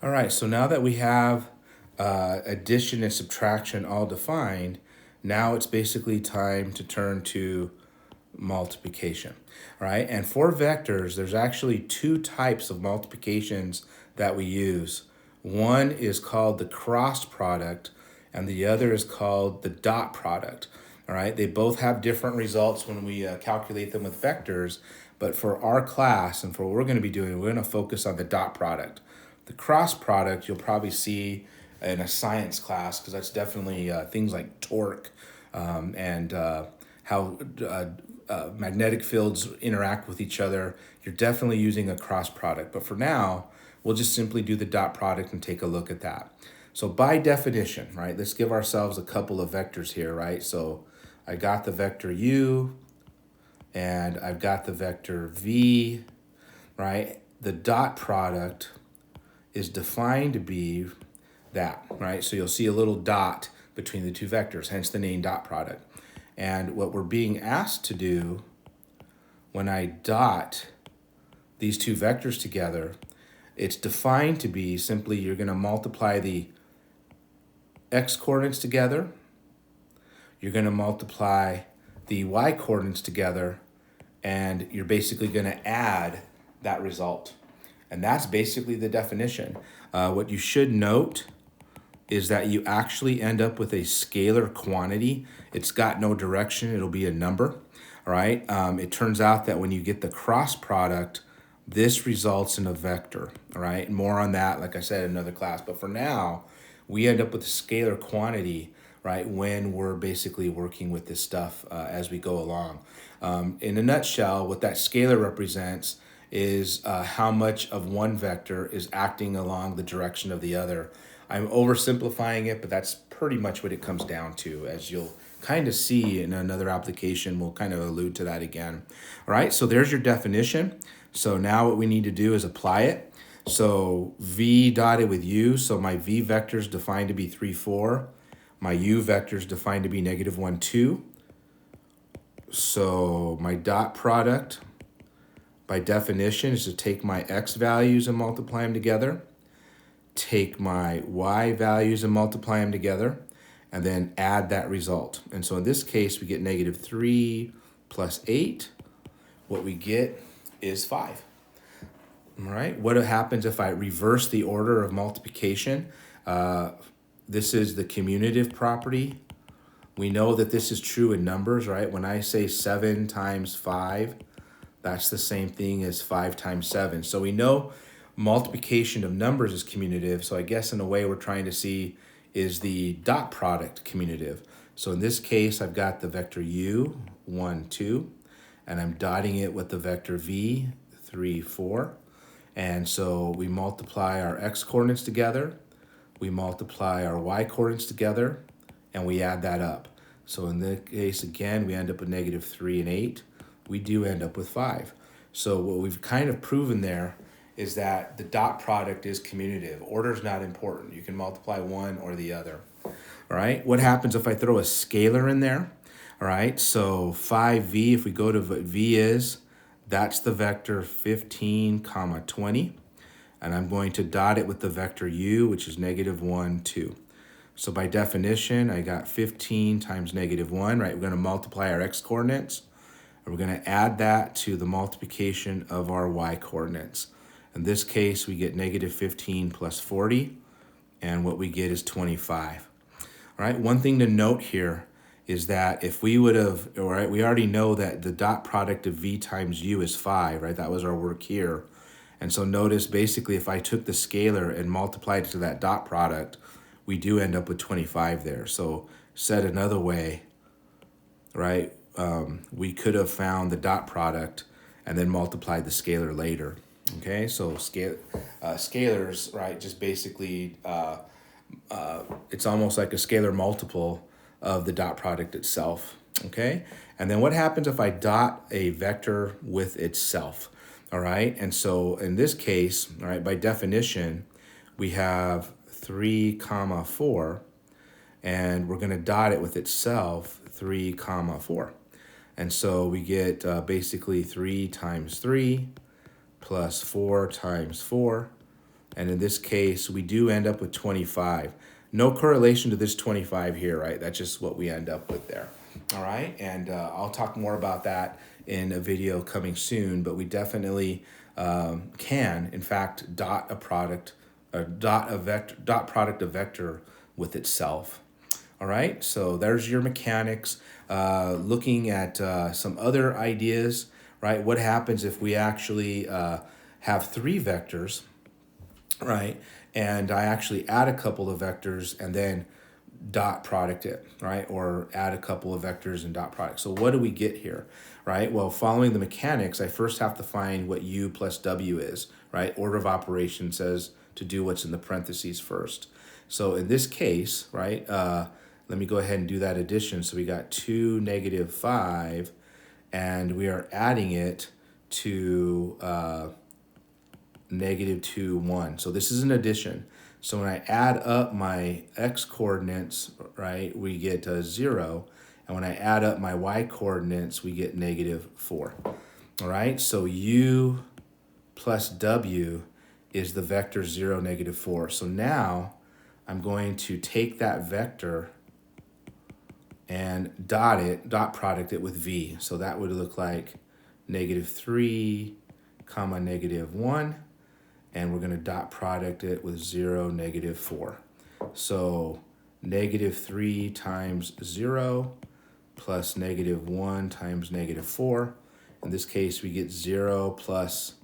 All right, so now that we have addition and subtraction all defined, now it's basically time to turn to multiplication. All right, and for vectors, there's actually two types of multiplications that we use. One is called the cross product, and the other is called the dot product. All right, they both have different results when we calculate them with vectors, but for our class and for what we're going to be doing, we're going to focus on the dot product. The cross product you'll probably see in a science class because that's definitely things like torque and how magnetic fields interact with each other. You're definitely using a cross product. But for now, we'll just simply do the dot product and take a look at that. So by definition, right, let's give ourselves a couple of vectors here, right? So I got the vector u and I've got the vector v, right? The dot product is defined to be that, right? So you'll see a little dot between the two vectors, hence the name dot product. And what we're being asked to do when I dot these two vectors together, it's defined to be simply you're going to multiply the x coordinates together, you're going to multiply the y coordinates together, and you're basically going to add that result. And that's basically the definition. What you should note is that you actually end up with a scalar quantity. It's got no direction, it'll be a number, all right? It turns out that when you get the cross product, this results in a vector, all right? More on that, like I said, in another class. But for now, we end up with a scalar quantity, right, when we're basically working with this stuff as we go along. In a nutshell, what that scalar represents is how much of one vector is acting along the direction of the other. I'm oversimplifying it, but that's pretty much what it comes down to. As you'll kind of see in another application, we'll kind of allude to that again. All right, so there's your definition. So now what we need to do is apply it. So v dotted with u, so my v vector is defined to be 3, 4. My u vector is defined to be -1, 2. So my dot product, by definition, is to take my x values and multiply them together, take my y values and multiply them together, and then add that result. And so in this case, we get -3 plus 8. What we get is 5. All right, what happens if I reverse the order of multiplication? This is the commutative property. We know that this is true in numbers, right? When I say 7 times 5, that's the same thing as 5 times 7. So we know multiplication of numbers is commutative. So I guess in a way we're trying to see, is the dot product commutative? So in this case, I've got the vector u, 1, 2, and I'm dotting it with the vector v, 3, 4. And so we multiply our x coordinates together, we multiply our y coordinates together, and we add that up. So in this case, again, we end up with -3 and 8. We do end up with 5. So what we've kind of proven there is that the dot product is commutative. Order is not important. You can multiply one or the other. All right, what happens if I throw a scalar in there? All right, so 5v, if we go to what v is, that's the vector 15, 20. And I'm going to dot it with the vector u, which is -1, 2. So by definition, I got 15 times -1, right? We're going to multiply our x coordinates, and we're going to add that to the multiplication of our y coordinates. In this case, we get -15 plus 40, and what we get is 25. All right, one thing to note here is that if we would have, all right, we already know that the dot product of v times u is 5, right? That was our work here. And so notice basically if I took the scalar and multiplied it to that dot product, we do end up with 25 there. So said another way, right, we could have found the dot product and then multiplied the scalar later. Okay, so scalars, right, just basically, it's almost like a scalar multiple of the dot product itself, okay? And then what happens if I dot a vector with itself, all right? And so in this case, all right, by definition, we have 3, 4, and we're gonna dot it with itself, 3, 4. And so we get basically 3 times 3 plus 4 times 4, And in this case, we do end up with 25. No correlation to this 25 here, right? That's just what we end up with there. All right, and I'll talk more about that in a video coming soon, but we definitely can, in fact, dot product a vector with itself. All right, so there's your mechanics. Looking at some other ideas, right? What happens if we actually have 3 vectors, right? And I actually add a couple of vectors and then dot product it, right? Or add a couple of vectors and dot product. So what do we get here, right? Well, following the mechanics, I first have to find what u plus w is, right? Order of operation says to do what's in the parentheses first. So in this case, right, let me go ahead and do that addition. So we got 2, negative 5, and we are adding it to negative 2, 1. So this is an addition. So when I add up my x coordinates, right, we get 0. And when I add up my y coordinates, we get negative 4. All right, so u plus w is the vector 0, negative 4. So now I'm going to take that vector and dot product it with v. So that would look like negative 3, comma, negative 1. And we're going to dot product it with 0, negative 4. So negative 3 times 0 plus negative 1 times negative 4. In this case, we get 0 plus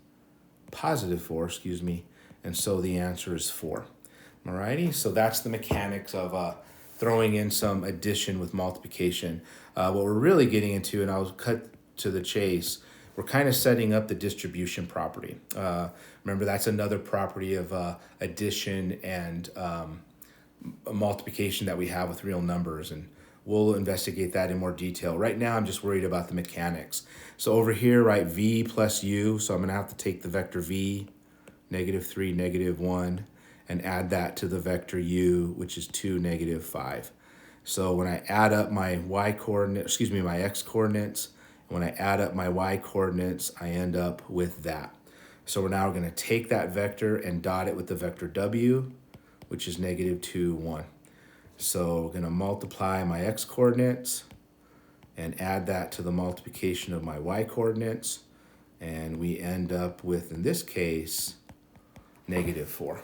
positive 4, and so the answer is 4. Alrighty, so that's the mechanics of throwing in some addition with multiplication. What we're really getting into, and I'll cut to the chase, we're kind of setting up the distribution property. Remember, that's another property of addition and multiplication that we have with real numbers, and we'll investigate that in more detail. Right now, I'm just worried about the mechanics. So over here, right, v plus u, so I'm going to have to take the vector v, negative 3, negative 1, and add that to the vector u, which is 2, negative 5. So when I add up my my x coordinates, and when I add up my y coordinates, I end up with that. So we're now going to take that vector and dot it with the vector w, which is negative 2, 1. So we're going to multiply my x coordinates and add that to the multiplication of my y coordinates, and we end up with, in this case, negative 4.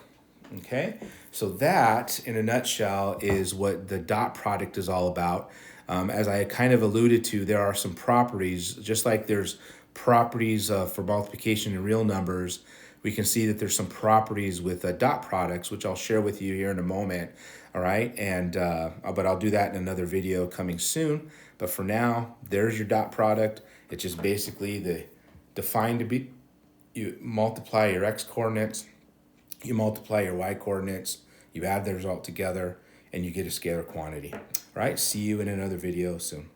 Okay, so that, in a nutshell, is what the dot product is all about. As I kind of alluded to, there are some properties, just like there's properties for multiplication in real numbers. We can see that there's some properties with dot products, which I'll share with you here in a moment. All right, and but I'll do that in another video coming soon. But for now, there's your dot product. It's just basically the defined to be, you multiply your x coordinates, you multiply your y coordinates, you add the result together, and you get a scalar quantity. All right, see you in another video soon.